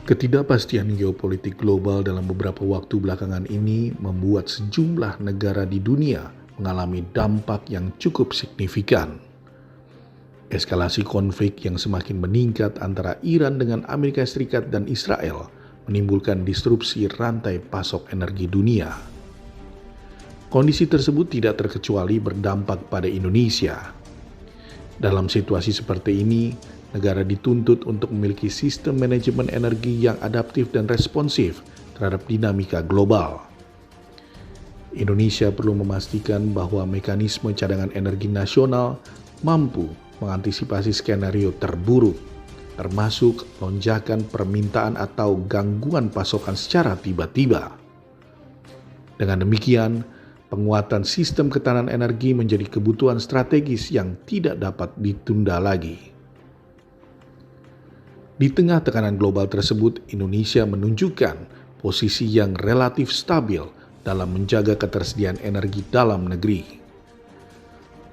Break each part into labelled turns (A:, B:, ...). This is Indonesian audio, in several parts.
A: Ketidakpastian geopolitik global dalam beberapa waktu belakangan ini membuat sejumlah negara di dunia mengalami dampak yang cukup signifikan. Eskalasi konflik yang semakin meningkat antara Iran dengan Amerika Serikat dan Israel menimbulkan disrupsi rantai pasok energi dunia. Kondisi tersebut tidak terkecuali berdampak pada Indonesia. Dalam situasi seperti ini, negara dituntut untuk memiliki sistem manajemen energi yang adaptif dan responsif terhadap dinamika global. Indonesia perlu memastikan bahwa mekanisme cadangan energi nasional mampu mengantisipasi skenario terburuk, termasuk lonjakan permintaan atau gangguan pasokan secara tiba-tiba. Dengan demikian, penguatan sistem ketahanan energi menjadi kebutuhan strategis yang tidak dapat ditunda lagi. Di tengah tekanan global tersebut, Indonesia menunjukkan posisi yang relatif stabil dalam menjaga ketersediaan energi dalam negeri.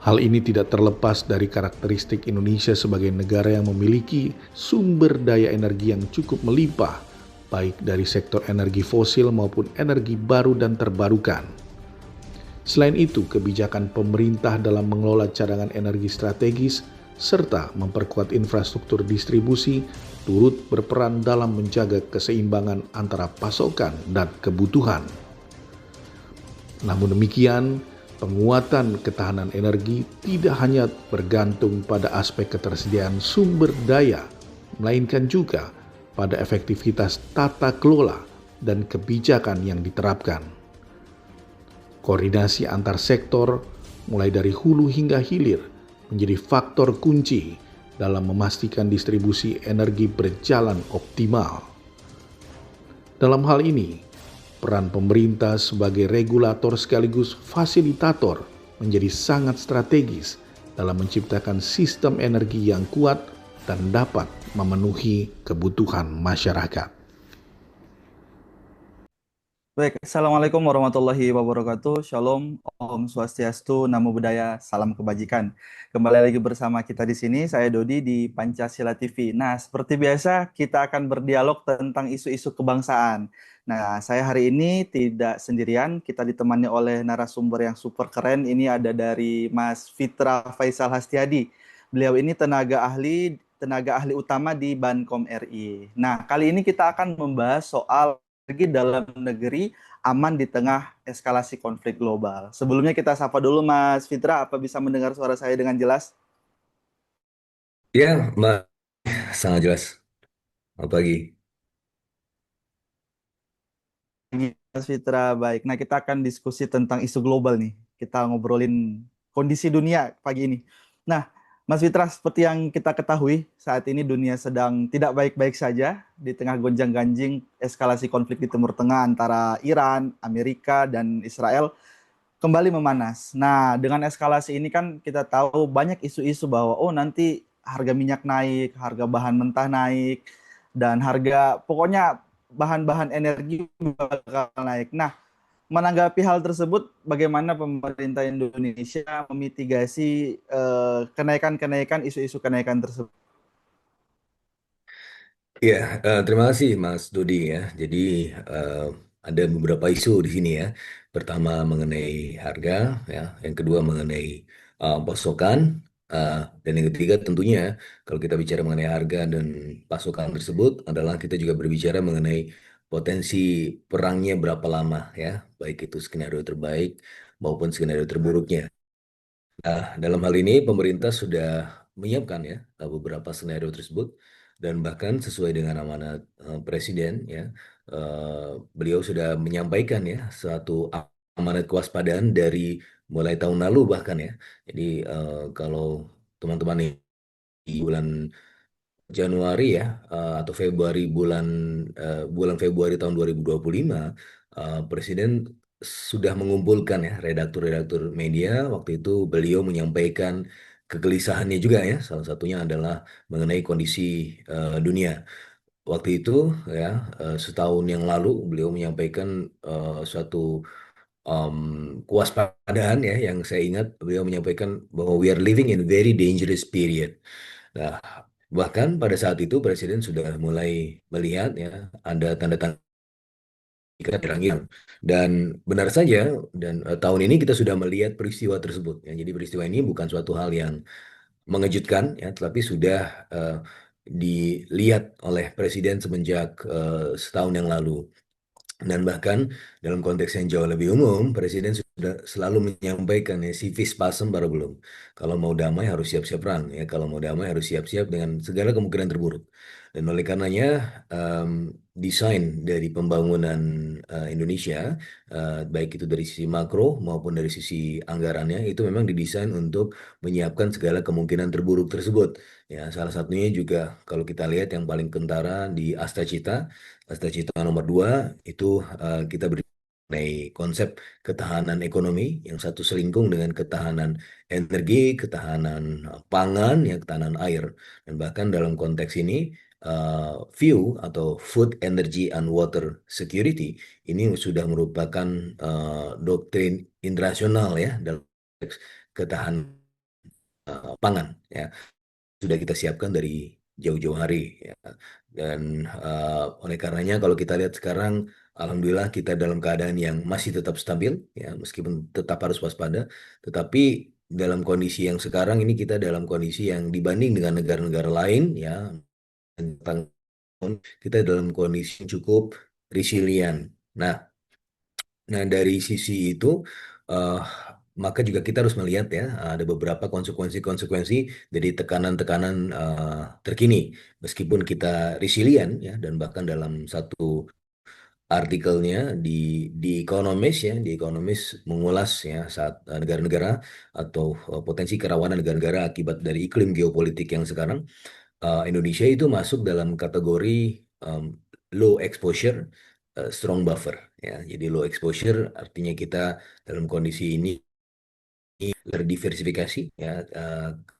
A: Hal ini tidak terlepas dari karakteristik Indonesia sebagai negara yang memiliki sumber daya energi yang cukup melimpah, baik dari sektor energi fosil maupun energi baru dan terbarukan. Selain itu, kebijakan pemerintah dalam mengelola cadangan energi strategis serta memperkuat infrastruktur distribusi turut berperan dalam menjaga keseimbangan antara pasokan dan kebutuhan. Namun demikian, penguatan ketahanan energi tidak hanya bergantung pada aspek ketersediaan sumber daya, melainkan juga pada efektivitas tata kelola dan kebijakan yang diterapkan. Koordinasi antar sektor, mulai dari hulu hingga hilir, menjadi faktor kunci dalam memastikan distribusi energi berjalan optimal. Dalam hal ini, peran pemerintah sebagai regulator sekaligus fasilitator menjadi sangat strategis dalam menciptakan sistem energi yang kuat dan dapat memenuhi kebutuhan masyarakat.
B: Baik, Assalamualaikum warahmatullahi wabarakatuh. Shalom, Om Swastiastu, Namo Buddhaya, Salam Kebajikan. Kembali lagi bersama kita di sini, saya Dodi di Pancasila TV. Nah, seperti biasa, kita akan berdialog tentang isu-isu kebangsaan. Nah, saya hari ini tidak sendirian, kita ditemani oleh narasumber yang super keren. Ini ada dari Mas Fitra Faisal Hastiadi. Beliau ini tenaga ahli utama di Bankom RI. Nah, kali ini kita akan membahas soal energi dalam negeri aman di tengah eskalasi konflik global. Sebelumnya kita sapa dulu Mas Fitra, apa bisa mendengar suara saya dengan jelas?
C: Ya, Mbak, sangat jelas. Selamat pagi.
B: Mas Fitra, baik. Nah, kita akan diskusi tentang isu global nih. Kita ngobrolin kondisi dunia pagi ini. Nah, Mas Fitra, seperti yang kita ketahui, saat ini dunia sedang tidak baik-baik saja di tengah gonjang-ganjing eskalasi konflik di Timur Tengah antara Iran, Amerika, dan Israel kembali memanas. Nah, dengan eskalasi ini kan kita tahu banyak isu-isu bahwa nanti harga minyak naik, harga bahan mentah naik, dan harga pokoknya bahan-bahan energi bakal naik. Nah, menanggapi hal tersebut, bagaimana pemerintah Indonesia memitigasi kenaikan-kenaikan isu-isu kenaikan tersebut?
C: Ya, terima kasih Mas Dodi ya. Jadi eh, ada beberapa isu di sini ya. Pertama mengenai harga, ya. Yang kedua mengenai pasokan, eh, dan yang ketiga tentunya kalau kita bicara mengenai harga dan pasokan tersebut adalah kita juga berbicara mengenai potensi perangnya berapa lama ya, baik itu skenario terbaik maupun skenario terburuknya. Dalam hal ini pemerintah sudah menyiapkan ya beberapa skenario tersebut dan bahkan sesuai dengan amanat Presiden ya, beliau sudah menyampaikan ya suatu amanat kewaspadaan dari mulai tahun lalu bahkan ya. Jadi kalau teman-teman di bulan Januari ya, atau Februari bulan Februari tahun 2025, Presiden sudah mengumpulkan ya redaktur-redaktur media. Waktu itu beliau menyampaikan kegelisahannya juga ya, salah satunya adalah mengenai kondisi dunia. Waktu itu ya, setahun yang lalu beliau menyampaikan suatu um, kewaspadaan ya, yang saya ingat beliau menyampaikan bahwa we are living in very dangerous period. Nah, Bahkan pada saat itu Presiden sudah mulai melihat ya ada tanda-tanda hilang. Dan benar saja, dan tahun ini kita sudah melihat peristiwa tersebut. Ya. Jadi peristiwa ini bukan suatu hal yang mengejutkan, ya, tetapi sudah dilihat oleh Presiden semenjak setahun yang lalu. Dan bahkan dalam konteks yang jauh lebih umum, Presiden sudah selalu menyampaikan ya, si vis pacem para belum. Kalau mau damai harus siap-siap perang. Ya, kalau mau damai harus siap-siap dengan segala kemungkinan terburuk. Dan oleh karenanya desain dari pembangunan Indonesia, baik itu dari sisi makro maupun dari sisi anggarannya, itu memang didesain untuk menyiapkan segala kemungkinan terburuk tersebut. Ya, salah satunya juga kalau kita lihat yang paling kentara di Asta Cita nomor 2 itu kita beri mengenai konsep ketahanan ekonomi yang satu selingkung dengan ketahanan energi, ketahanan pangan, ya ketahanan air. Dan bahkan dalam konteks ini view atau food, energy, and water security ini sudah merupakan doktrin internasional ya dalam konteks ketahanan pangan ya sudah kita siapkan dari jauh-jauh hari ya. Dan oleh karenanya kalau kita lihat sekarang alhamdulillah kita dalam keadaan yang masih tetap stabil ya meskipun tetap harus waspada tetapi dalam kondisi yang sekarang ini kita dalam kondisi yang dibanding dengan negara-negara lain ya tentang kita dalam kondisi yang cukup resilient. Nah, dari sisi itu, eh, maka juga kita harus melihat ya, ada beberapa konsekuensi-konsekuensi dari tekanan-tekanan terkini. Meskipun kita resilient ya, dan bahkan dalam satu artikelnya di Economist ya, di Economist mengulas ya saat negara-negara atau potensi kerawanan negara-negara akibat dari iklim geopolitik yang sekarang Indonesia itu masuk dalam kategori um, low exposure, strong buffer. Ya, jadi low exposure artinya kita dalam kondisi ini terdiversifikasi ya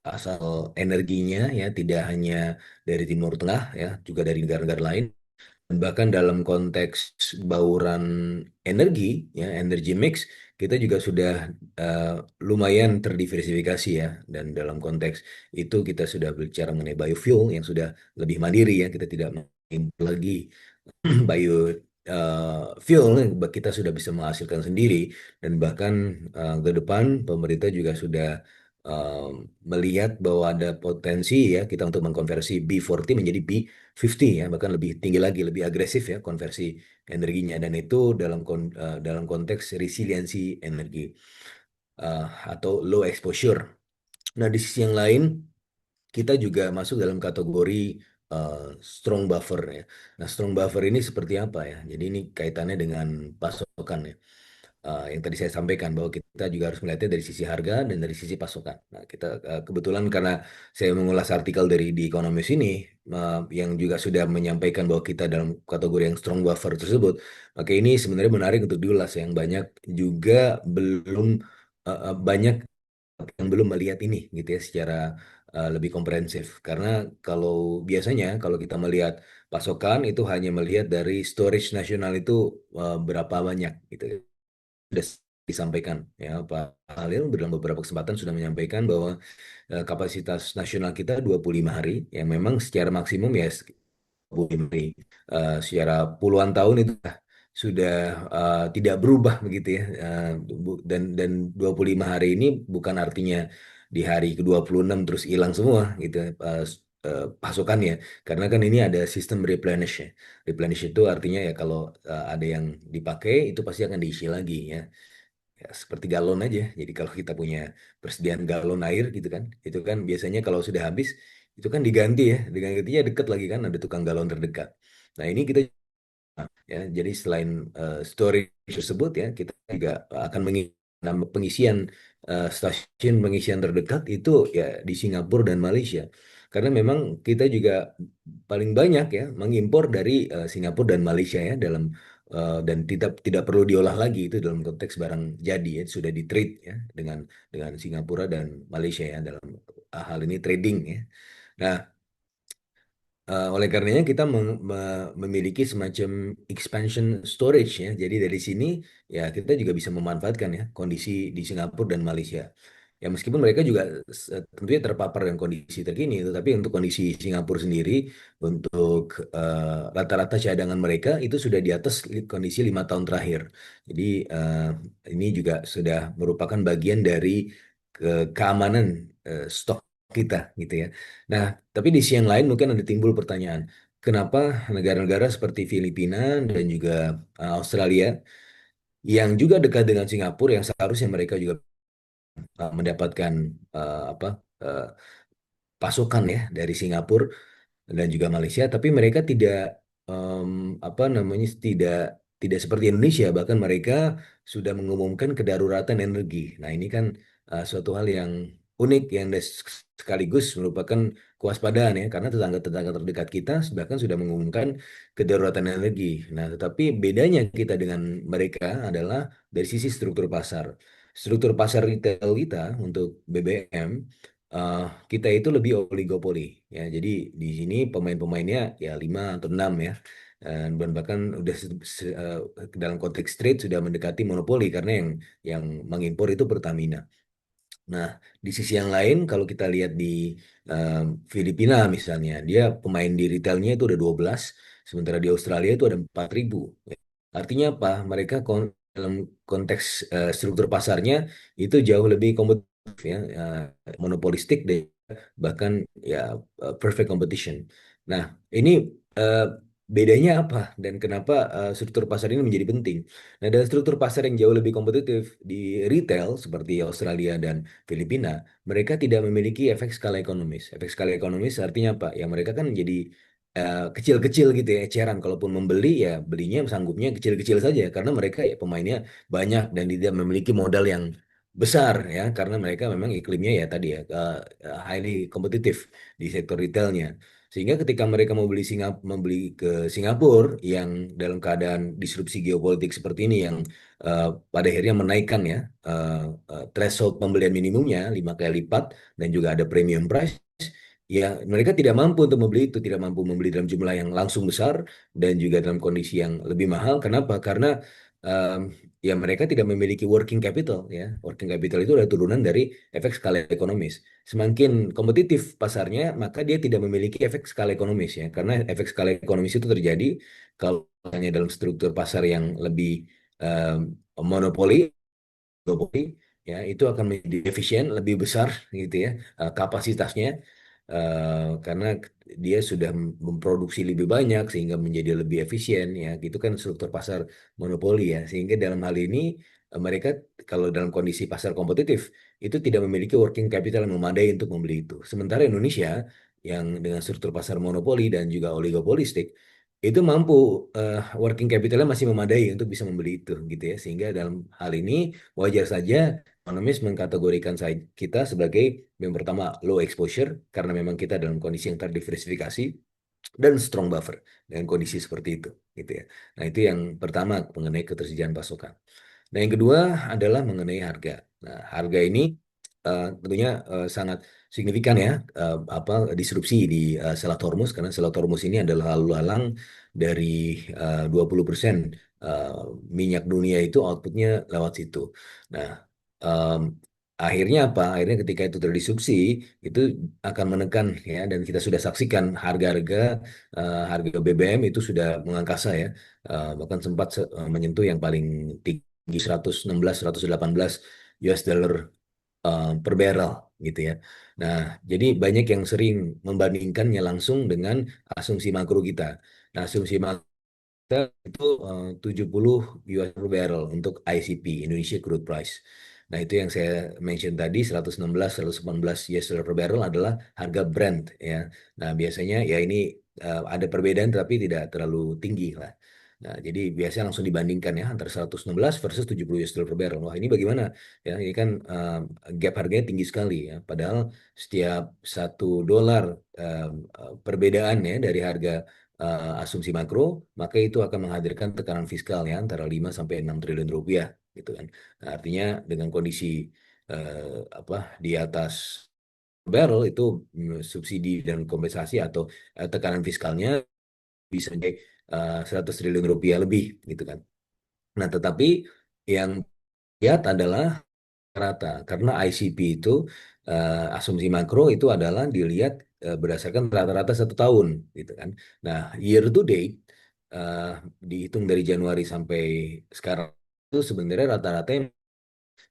C: asal energinya ya tidak hanya dari Timur Tengah ya juga dari negara-negara lain dan bahkan dalam konteks bauran energi ya energi mix kita juga sudah uh, lumayan terdiversifikasi ya dan dalam konteks itu kita sudah bicara mengenai biofuel yang sudah lebih mandiri ya kita tidak lagi bio fuel kita sudah bisa menghasilkan sendiri dan bahkan ke depan pemerintah juga sudah eh, melihat bahwa ada potensi ya kita untuk mengkonversi B40 menjadi B50 ya bahkan lebih tinggi lagi lebih agresif ya konversi energinya dan itu dalam konteks resiliensi energi eh, atau low exposure. Nah di sisi yang lain kita juga masuk dalam kategori strong buffer ya. Nah, strong buffer ini seperti apa ya? Jadi ini kaitannya dengan pasokan ya. Yang tadi saya sampaikan bahwa kita juga harus melihatnya dari sisi harga dan dari sisi pasokan. Nah, kita kebetulan karena saya mengulas artikel dari di Economist ini yang juga sudah menyampaikan bahwa kita dalam kategori yang strong buffer tersebut, maka ini sebenarnya menarik untuk diulas yang banyak juga belum banyak yang belum melihat ini gitu ya secara lebih komprehensif. Karena kalau biasanya kalau kita melihat pasokan itu hanya melihat dari storage nasional itu berapa banyak gitu. Sudah disampaikan ya Pak Halil dalam beberapa kesempatan sudah menyampaikan bahwa kapasitas nasional kita 25 hari yang memang secara maksimum ya 25 hari. Secara puluhan tahun itu sudah tidak berubah begitu ya. Dan 25 hari ini bukan artinya di hari ke-26 terus hilang semua gitu pasokannya karena kan ini ada sistem replenish ya. Replenish itu artinya ya kalau ada yang dipakai itu pasti akan diisi lagi ya. Ya, seperti galon aja. Jadi kalau kita punya persediaan galon air gitu kan, itu kan biasanya kalau sudah habis itu kan diganti ya, digantinya deket lagi kan ada tukang galon terdekat. Nah ini kita ya jadi selain storage tersebut ya kita juga akan pengisian stasiun pengisian terdekat itu ya di Singapura dan Malaysia karena memang kita juga paling banyak ya mengimpor dari Singapura dan Malaysia ya dalam dan tidak tidak perlu diolah lagi itu dalam konteks barang jadi ya sudah di trade ya dengan Singapura dan Malaysia ya dalam hal ini trading ya. Nah, oleh karenanya kita memiliki semacam expansion storage ya. Jadi dari sini ya kita juga bisa memanfaatkan ya kondisi di Singapura dan Malaysia. Ya meskipun mereka juga tentunya terpapar dengan kondisi terkini, tapi untuk kondisi Singapura sendiri, untuk rata-rata cadangan mereka itu sudah di atas kondisi 5 tahun terakhir. Jadi ini juga sudah merupakan bagian dari keamanan stok kita gitu ya. Nah, tapi di sisi yang lain mungkin ada timbul pertanyaan, kenapa negara-negara seperti Filipina dan juga Australia yang juga dekat dengan Singapura yang seharusnya mereka juga mendapatkan apa eh, pasokan ya dari Singapura dan juga Malaysia, tapi mereka tidak em, apa namanya tidak seperti Indonesia, bahkan mereka sudah mengumumkan kedaruratan energi. Nah, ini kan suatu hal yang unik yang sekaligus merupakan kewaspadaan ya, karena tetangga-tetangga terdekat kita bahkan sudah mengumumkan kedaruratan energi. Nah, tetapi bedanya kita dengan mereka adalah dari sisi struktur pasar. Struktur pasar retail kita untuk BBM eh, kita itu lebih oligopoli ya. Jadi di sini pemain-pemainnya ya 5 atau 6 ya. Dan bahkan udah dalam konteks trade sudah mendekati monopoli karena yang mengimpor itu Pertamina. Nah, di sisi yang lain kalau kita lihat di eh, Filipina misalnya, dia pemain di retailnya itu ada 12, sementara di Australia itu ada 4.000. Artinya apa? Mereka dalam konteks struktur pasarnya itu jauh lebih kompetitif ya, monopolistik deh, bahkan ya perfect competition. Nah, ini eh, bedanya apa dan kenapa struktur pasar ini menjadi penting? Nah, dari struktur pasar yang jauh lebih kompetitif di retail seperti Australia dan Filipina, mereka tidak memiliki efek skala ekonomis. Efek skala ekonomis artinya apa? Ya mereka kan jadi kecil-kecil gitu ya, eceran. Kalaupun membeli ya belinya sanggupnya kecil-kecil saja karena mereka ya pemainnya banyak dan tidak memiliki modal yang besar ya karena mereka memang iklimnya ya tadi ya highly kompetitif di sektor retailnya. Sehingga ketika mereka membeli ke Singapura yang dalam keadaan disrupsi geopolitik seperti ini yang pada akhirnya menaikkan ya threshold pembelian minimumnya 5 kali lipat dan juga ada premium price. Ya, mereka tidak mampu untuk membeli itu, tidak mampu membeli dalam jumlah yang langsung besar dan juga dalam kondisi yang lebih mahal. Kenapa? Karena em, ya mereka tidak memiliki working capital ya. Working capital itu adalah turunan dari efek skala ekonomis. Semakin kompetitif pasarnya, maka dia tidak memiliki efek skala ekonomis ya. Karena efek skala ekonomis itu terjadi kalau hanya dalam struktur pasar yang lebih em, monopoli duopoli ya itu akan menjadi efisien lebih besar gitu ya kapasitasnya karena dia sudah memproduksi lebih banyak sehingga menjadi lebih efisien ya gitu kan struktur pasar monopoli ya sehingga dalam hal ini mereka kalau dalam kondisi pasar kompetitif itu tidak memiliki working capital yang memadai untuk membeli itu sementara Indonesia yang dengan struktur pasar monopoli dan juga oligopolistik itu mampu working capitalnya masih memadai untuk bisa membeli itu gitu ya sehingga dalam hal ini wajar saja ekonomis mengkategorikan kita sebagai yang pertama low exposure karena memang kita dalam kondisi yang terdiversifikasi dan strong buffer dengan kondisi seperti itu gitu ya. Nah, itu yang pertama mengenai ketersediaan pasokan. Nah, yang kedua adalah mengenai harga. Nah, harga ini tentunya sangat signifikan ya apa disrupsi di Selat Hormuz karena Selat Hormuz ini adalah lalu lalang dari 20% eh, minyak dunia itu outputnya lewat situ. Nah, em, akhirnya apa? Akhirnya ketika itu terdisrupsi itu akan menekan ya dan kita sudah saksikan harga-harga harga BBM itu sudah mengangkasa ya. Bahkan sempat menyentuh yang paling tinggi 116 118 US dollar per barrel gitu ya. Nah, jadi banyak yang sering membandingkannya langsung dengan asumsi makro kita. Nah, asumsi makro kita itu 70 US per barrel untuk ICP, Indonesia Crude Price. Nah, itu yang saya mention tadi 116 118 US dollar per barrel adalah harga Brent ya. Nah, biasanya ya ini ada perbedaan tapi tidak terlalu tinggi lah. Nah, jadi biasanya langsung dibandingkan ya antara 116 versus 70 US dollar per barrel. Wah, ini bagaimana? Ya, ini kan gap harganya tinggi sekali ya. Padahal setiap 1 dolar perbedaan ya dari harga asumsi makro, maka itu akan menghadirkan tekanan fiskal ya antara 5 sampai 6 triliun rupiah gitu kan. Nah, artinya dengan kondisi apa di atas barrel itu subsidi dan kompensasi atau tekanan fiskalnya bisa jadi 100 triliun rupiah lebih gitu kan. Nah, tetapi yang lihat adalah rata karena ICP itu asumsi makro itu adalah dilihat berdasarkan rata-rata 1 tahun gitu kan. Nah, year to date eh, dihitung dari Januari sampai sekarang itu sebenarnya rata-rata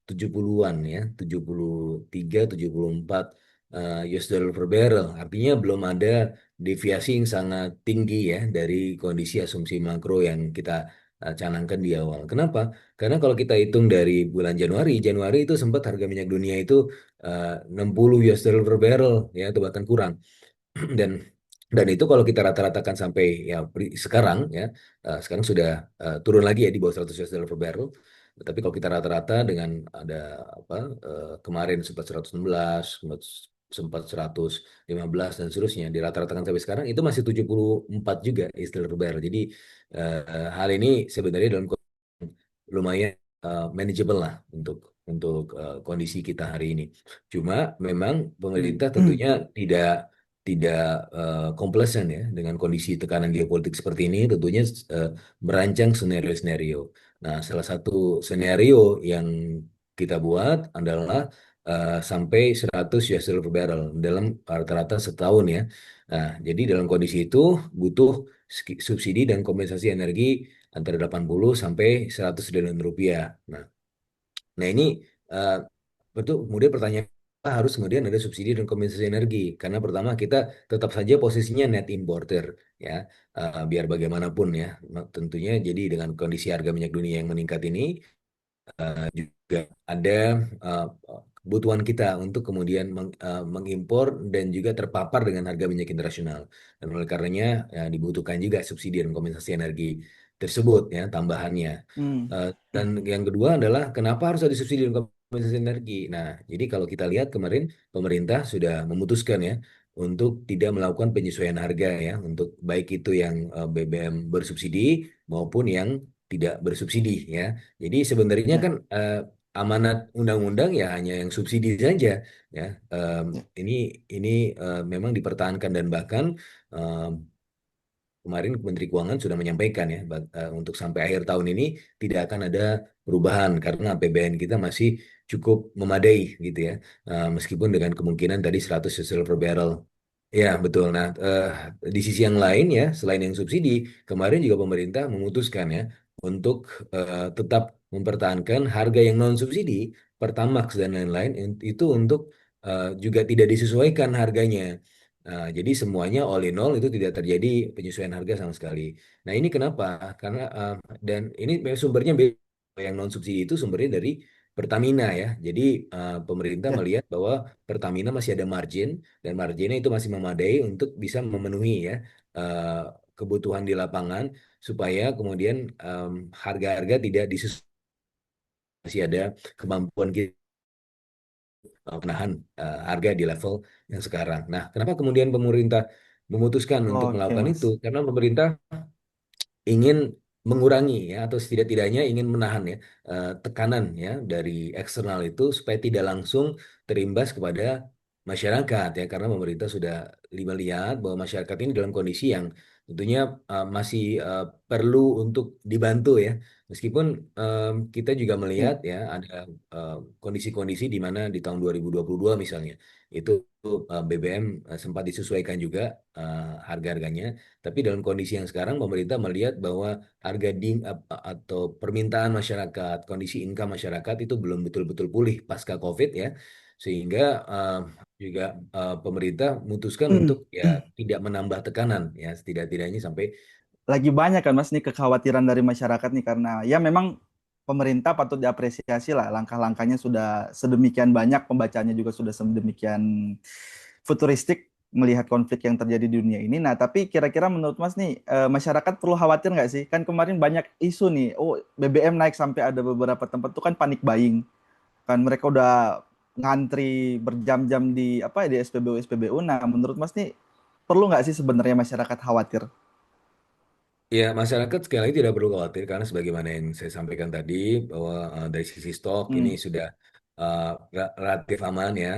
C: 70-an ya, 73, 74 US dollar per barrel. Artinya belum ada deviasi yang sangat tinggi ya dari kondisi asumsi makro yang kita canangkan di awal. Kenapa? Karena kalau kita hitung dari bulan Januari, Januari itu sempat harga minyak dunia itu 60 US dollar per barrel ya, atau bahkan kurang. dan dan itu kalau kita rata-ratakan sampai ya sekarang ya, sekarang sudah turun lagi ya di bawah 100 US dollar per barrel. Tapi kalau kita rata-rata dengan ada apa kemarin sempat 116, sempat 115 dan seterusnya, di rata-ratakan sampai sekarang itu masih 74 juga US dollar per barrel. Jadi hal ini sebenarnya dalam lumayan manageable lah untuk kondisi kita hari ini. Cuma memang pemerintah tentunya tidak tidak complacent ya dengan kondisi tekanan geopolitik seperti ini, tentunya merancang senario-senario. Nah, salah satu senario yang kita buat adalah sampai 100 US dollar per barrel dalam rata-rata setahun ya. Nah, jadi dalam kondisi itu butuh subsidi dan kompensasi energi antara 80 sampai 100 triliun rupiah. Nah, ini eh, betul kemudian pertanyaan apa harus kemudian ada subsidi dan kompensasi energi karena pertama kita tetap saja posisinya net importer ya. Biar bagaimanapun ya tentunya jadi dengan kondisi harga minyak dunia yang meningkat ini juga ada uh, kebutuhan kita untuk kemudian mengimpor dan juga terpapar dengan harga minyak internasional. Dan oleh karenanya ya, dibutuhkan juga subsidi dan kompensasi energi tersebut ya tambahannya.
B: Hmm.
C: Dan yang kedua adalah kenapa harus ada subsidi dan kompensasi energi. Nah, jadi kalau kita lihat kemarin pemerintah sudah memutuskan ya untuk tidak melakukan penyesuaian harga ya untuk baik itu yang BBM bersubsidi maupun yang tidak bersubsidi ya. Jadi sebenarnya
B: Ya,
C: kan amanat undang-undang ya hanya yang subsidi saja ya. Em,
B: ya.
C: ini ini memang dipertahankan dan bahkan em, kemarin Menteri Keuangan sudah menyampaikan ya untuk sampai akhir tahun ini tidak akan ada perubahan karena APBN kita masih cukup memadai gitu ya. Meskipun dengan kemungkinan tadi 100 per barrel. Ya, betul. Nah, di sisi yang lain ya, selain yang subsidi, kemarin juga pemerintah memutuskan ya untuk tetap mempertahankan harga yang non subsidi, Pertamax dan lain-lain itu untuk juga tidak disesuaikan harganya. Jadi semuanya all in all itu tidak terjadi penyesuaian harga sama sekali. Nah, ini kenapa? Karena dan ini memang sumbernya yang non subsidi itu sumbernya dari Pertamina ya. Jadi pemerintah
B: Ya.
C: melihat bahwa Pertamina masih ada margin dan marginnya itu masih memadai untuk bisa memenuhi ya eh, kebutuhan di lapangan supaya kemudian harga-harga tidak disesuaikan, masih ada kemampuan kita menahan harga di level yang sekarang. Nah, kenapa kemudian pemerintah memutuskan untuk
B: Oke,
C: melakukan itu?
B: Mas.
C: Karena pemerintah ingin mengurangi ya atau setidak-tidaknya ingin menahan ya tekanan ya dari eksternal itu supaya tidak langsung terimbas kepada masyarakat ya karena pemerintah sudah melihat bahwa masyarakat ini dalam kondisi yang tentunya masih perlu untuk dibantu ya meskipun kita juga
B: Ya.
C: melihat ya ada kondisi-kondisi di mana di tahun 2022 misalnya itu BBM sempat disesuaikan juga harga-harganya tapi dalam kondisi yang sekarang pemerintah melihat bahwa harga atau permintaan masyarakat, kondisi income masyarakat itu belum betul-betul pulih pasca COVID ya. Sehingga juga pemerintah memutuskan untuk ya tidak menambah tekanan ya setidak-tidaknya sampai
B: Lagi banyak kan Mas nih kekhawatiran dari masyarakat nih karena ya memang pemerintah patut diapresiasi lah langkah-langkahnya sudah sedemikian banyak pembacanya juga sudah sedemikian futuristik melihat konflik yang terjadi di dunia ini. Nah, tapi kira-kira menurut Mas nih masyarakat perlu khawatir nggak sih? Kan kemarin banyak isu nih, oh BBM naik sampai ada beberapa tempat tuh kan panik buying. Kan mereka udah ngantri berjam-jam di apa ya di SPBU SPBU. Nah, menurut Mas nih perlu nggak sih sebenarnya masyarakat khawatir?
C: ya masyarakat sekali lagi tidak perlu khawatir karena sebagaimana yang saya sampaikan tadi bahwa dari sisi stok ini
B: Hmm,
C: sudah uh, relatif aman ya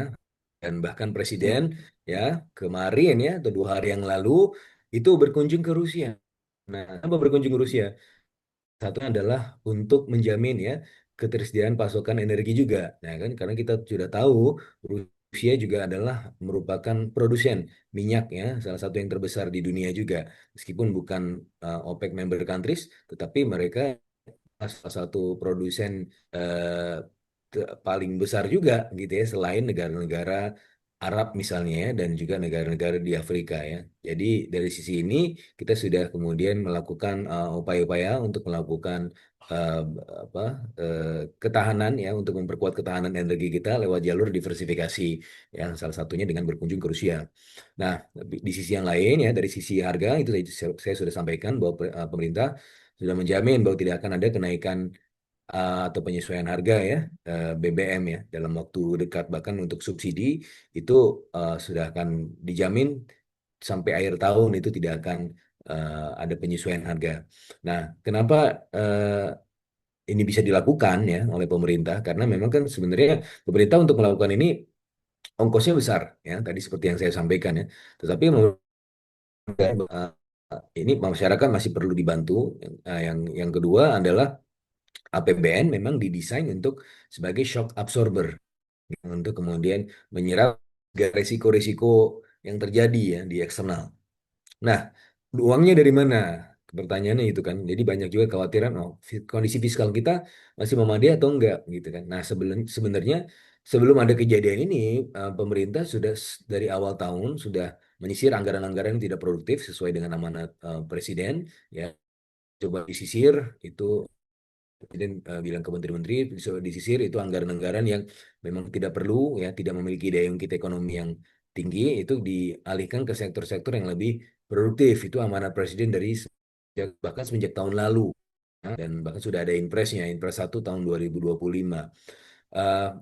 C: dan bahkan
B: ya.
C: presiden ya kemarin ya atau 2 hari yang lalu itu berkunjung ke Rusia. Nah, apa berkunjung ke Rusia? Satu adalah untuk menjamin ya ketersediaan pasokan energi juga. Nah kan karena kita sudah tahu Rusia juga adalah merupakan produsen minyak ya, salah satu yang terbesar di dunia juga. Meskipun bukan OPEC member countries, tetapi mereka salah satu produsen eh, paling besar juga gitu ya, selain negara-negara Arab misalnya ya, dan juga negara-negara di Afrika ya. Jadi dari sisi ini kita sudah kemudian melakukan upaya-upaya untuk melakukan eh, apa ketahanan ya, untuk memperkuat ketahanan energi kita lewat jalur diversifikasi yang salah satunya dengan berkunjung ke Rusia. Nah, di sisi yang lain ya, dari sisi harga itu saya sudah sampaikan bahwa pemerintah sudah menjamin bahwa tidak akan ada kenaikan atau penyesuaian harga ya, BBM ya dalam waktu dekat. Bahkan untuk subsidi itu sudah akan dijamin sampai akhir tahun itu tidak akan ada penyesuaian harga. Nah, kenapa ini bisa dilakukan ya oleh pemerintah? Karena memang kan sebenarnya pemerintah untuk melakukan ini ongkosnya besar ya, tadi seperti yang saya sampaikan ya. Tetapi menurut saya, ini masyarakat masih perlu dibantu. Yang kedua adalah APBN memang didesain untuk sebagai shock absorber, untuk kemudian menyerap resiko-resiko yang terjadi ya di eksternal. Nah, uangnya dari mana? Pertanyaannya itu kan. Jadi banyak juga kekhawatiran, oh, kondisi fiskal kita masih memadai atau enggak gitu kan. Nah, sebenarnya sebelum ada kejadian ini, pemerintah sudah dari awal tahun sudah menyisir anggaran-anggaran yang tidak produktif sesuai dengan amanat Presiden ya. Coba disisir itu. Presiden bilang ke menteri-menteri disisir itu anggaran-anggaran yang memang tidak perlu ya, tidak memiliki daya ungkit ekonomi yang tinggi, itu dialihkan ke sektor-sektor yang lebih produktif. Itu amanat presiden dari bahkan semenjak tahun lalu ya, dan bahkan sudah ada impresnya, Impres 1 tahun 2025.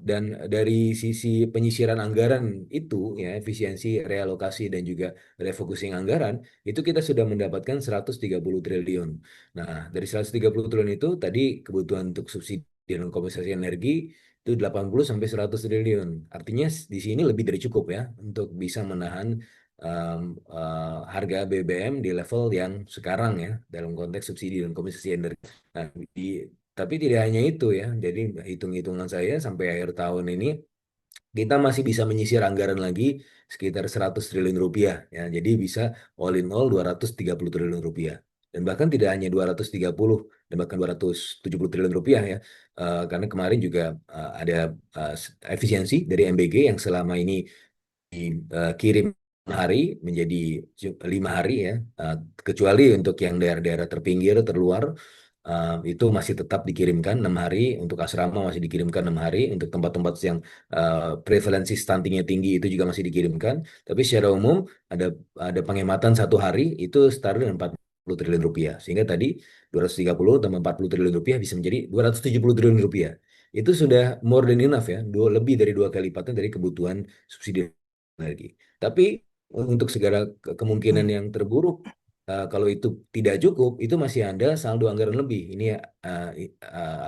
C: Dan dari sisi penyisiran anggaran itu ya, efisiensi realokasi dan juga refocusing anggaran, itu kita sudah mendapatkan 130 triliun. Nah, dari 130 triliun itu tadi kebutuhan untuk subsidi dan kompensasi energi itu 80 sampai 100 triliun. Artinya di sini lebih dari cukup ya untuk bisa menahan um, harga BBM di level yang sekarang ya, dalam konteks subsidi dan kompensasi energi. Nah, tapi tidak hanya itu ya. Jadi hitung-hitungan saya sampai akhir tahun ini kita masih bisa menyisir anggaran lagi sekitar 100 triliun rupiah ya. Jadi bisa all in all 230 triliun rupiah. Dan bahkan tidak hanya 230 dan bahkan 270 triliun rupiah ya. Karena kemarin juga ada uh, efisiensi dari MBG yang selama ini dikirim hari menjadi 5 hari ya. Kecuali untuk yang daerah-daerah terpinggir, terluar, itu masih tetap dikirimkan 6 hari, untuk asrama masih dikirimkan 6 hari, untuk tempat-tempat yang prevalensi stuntingnya tinggi itu juga masih dikirimkan. Tapi secara umum ada penghematan 1 hari itu setara dengan 40 triliun rupiah. Sehingga tadi 230 tambah 40 triliun rupiah bisa menjadi 270 triliun rupiah. Itu sudah more than enough ya, lebih dari 2 kali lipatan dari kebutuhan subsidi energi. Tapi untuk segala kemungkinan yang terburuk, kalau itu tidak cukup, itu masih ada saldo anggaran lebih. Ini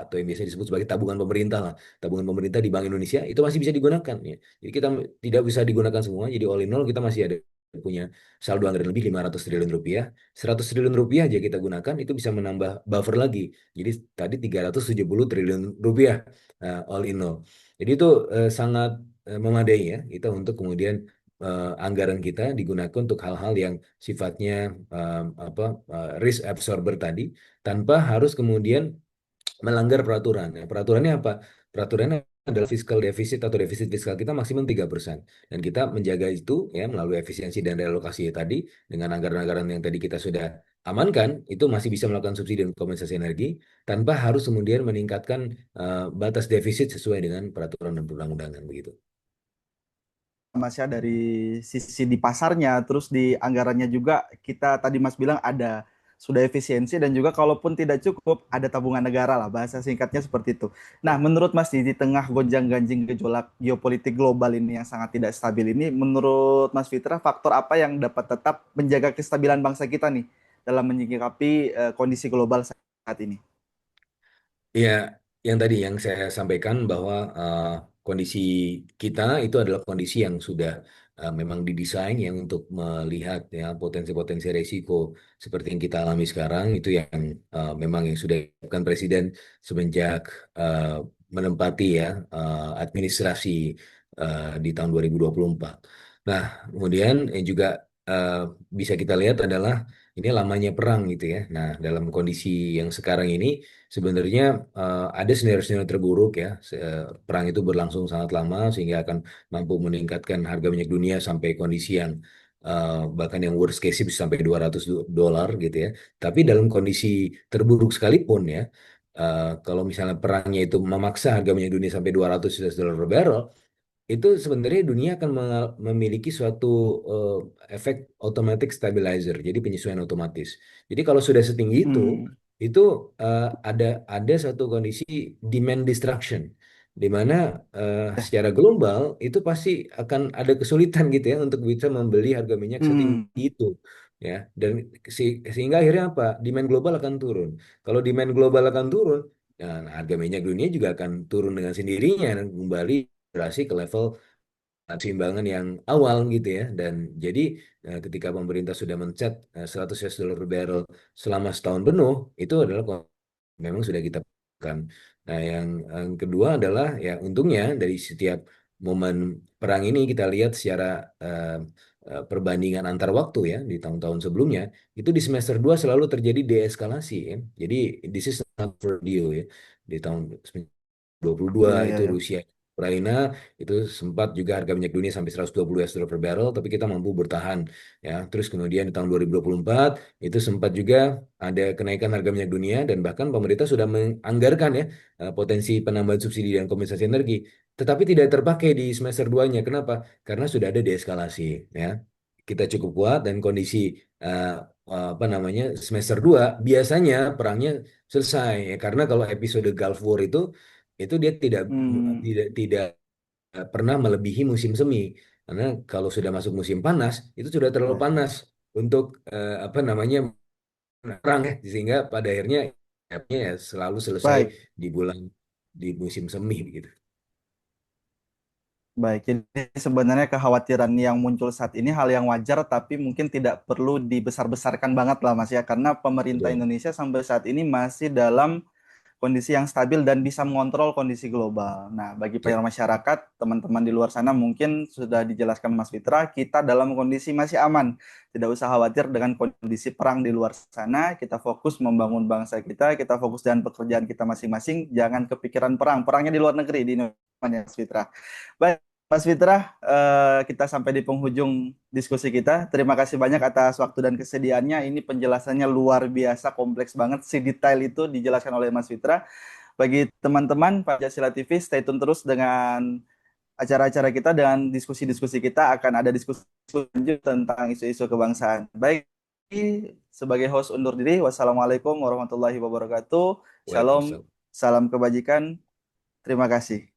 C: atau yang biasa disebut sebagai tabungan pemerintah lah. Tabungan pemerintah di Bank Indonesia itu masih bisa digunakan. Ya. Jadi kita tidak bisa digunakan semua. Jadi all in all kita masih ada punya saldo anggaran lebih 500 triliun rupiah. 100 triliun rupiah aja kita gunakan, itu bisa menambah buffer lagi. Jadi tadi 370 triliun rupiah all in all. Jadi itu sangat memadai ya kita untuk kemudian anggaran kita digunakan untuk hal-hal yang sifatnya risk absorber tadi, tanpa harus kemudian melanggar peraturan. Nah, peraturannya apa? Peraturannya adalah fiskal defisit atau defisit fiskal kita maksimum 3%. Dan kita menjaga itu ya melalui efisiensi dan relokasi tadi, dengan anggaran-anggaran yang tadi kita sudah amankan, itu masih bisa melakukan subsidi dan kompensasi energi tanpa harus kemudian meningkatkan batas defisit sesuai dengan peraturan dan perundang-undangan begitu.
B: Mas ya dari sisi di pasarnya, terus di anggarannya juga kita tadi Mas bilang ada sudah efisiensi dan juga kalaupun tidak cukup ada tabungan negara lah bahasa singkatnya seperti itu. Nah, menurut Mas di tengah gonjang-ganjing gejolak geopolitik global ini yang sangat tidak stabil ini, menurut Mas Fitra faktor apa yang dapat tetap menjaga kestabilan bangsa kita nih dalam menyikapi kondisi global saat ini?
C: Ya, yang tadi yang saya sampaikan bahwa kondisi kita itu adalah kondisi yang sudah memang didesain yang untuk melihat ya potensi-potensi resiko seperti yang kita alami sekarang itu yang memang yang sudah dilakukan Presiden semenjak eh, menempati ya administrasi di tahun 2024. Nah, kemudian juga eh, bisa kita lihat adalah ini lamanya perang gitu ya. Nah, dalam kondisi yang sekarang ini sebenarnya ada skenario-skenario terburuk ya. Perang itu berlangsung sangat lama sehingga akan mampu meningkatkan harga minyak dunia sampai kondisi yang bahkan yang worst case bisa sampai $200 gitu ya. Tapi dalam kondisi terburuk sekalipun ya, kalau misalnya perangnya itu memaksa harga minyak dunia sampai $200 per barrel, itu sebenarnya dunia akan memiliki suatu efek automatic stabilizer, jadi penyesuaian otomatis. Jadi kalau sudah setinggi
B: Hmm,
C: itu ada satu kondisi demand destruction, di mana
B: ya.
C: secara global itu pasti akan ada kesulitan gitu ya untuk bisa membeli harga minyak
B: Hmm,
C: setinggi itu. Ya, dan sehingga akhirnya apa? Demand global akan turun. Kalau demand global akan turun, dan harga minyak dunia juga akan turun dengan sendirinya dan kembali migrasi ke level keseimbangan yang awal gitu ya. Dan jadi ketika pemerintah sudah men-set $100 per barrel selama setahun penuh, itu adalah memang sudah kita lakukan. Nah, yang kedua adalah ya untungnya dari setiap momen perang ini kita lihat secara eh, perbandingan antar waktu ya di tahun-tahun sebelumnya, itu di semester 2 selalu terjadi deeskalasi ya. Jadi this is not for you ya. Di tahun 22
B: ya,
C: itu
B: ya, ya.
C: Rusia Ukraina itu sempat juga harga minyak dunia sampai $120 per barrel, tapi kita mampu bertahan ya. Terus kemudian di tahun 2024 itu sempat juga ada kenaikan harga minyak dunia dan bahkan pemerintah sudah menganggarkan ya potensi penambahan subsidi dan kompensasi energi, tetapi tidak terpakai di semester 2-nya. Kenapa? Karena sudah ada deeskalasi ya. Kita cukup kuat dan kondisi eh, apa namanya semester 2 biasanya perangnya selesai ya. Karena kalau episode Gulf War itu dia tidak
B: Hmm,
C: tidak tidak pernah melebihi musim semi karena kalau sudah masuk musim panas itu sudah terlalu
B: ya.
C: panas untuk apa namanya perang ya sehingga pada akhirnya ya selalu selesai
B: Baik.
C: di bulan di musim semi gitu.
B: Baik, jadi sebenarnya kekhawatiran yang muncul saat ini hal yang wajar, tapi mungkin tidak perlu dibesar-besarkan banget lah Mas ya, karena pemerintah
C: Betul,
B: Indonesia sampai saat ini masih dalam kondisi yang stabil dan bisa mengontrol kondisi global. Nah, bagi
C: ya,
B: para masyarakat, teman-teman di luar sana mungkin sudah dijelaskan Mas Fitra, kita dalam kondisi masih aman. Tidak usah khawatir dengan kondisi perang di luar sana, kita fokus membangun bangsa kita fokus dengan pekerjaan kita masing-masing, jangan kepikiran perang. Perangnya di luar negeri, di Indonesia, Mas Fitra. Baik, Mas Fitra, kita sampai di penghujung diskusi kita. Terima kasih banyak atas waktu dan kesediaannya. Ini penjelasannya luar biasa, kompleks banget. Si detail itu dijelaskan oleh Mas Fitra. Bagi teman-teman Pancasila TV, stay tune terus dengan acara-acara kita dan diskusi-diskusi kita. Akan ada diskusi lanjut tentang isu-isu kebangsaan. Baik, sebagai host undur diri. Wassalamualaikum warahmatullahi wabarakatuh. Shalom,
C: Waalaikumsalam.
B: salam kebajikan. Terima kasih.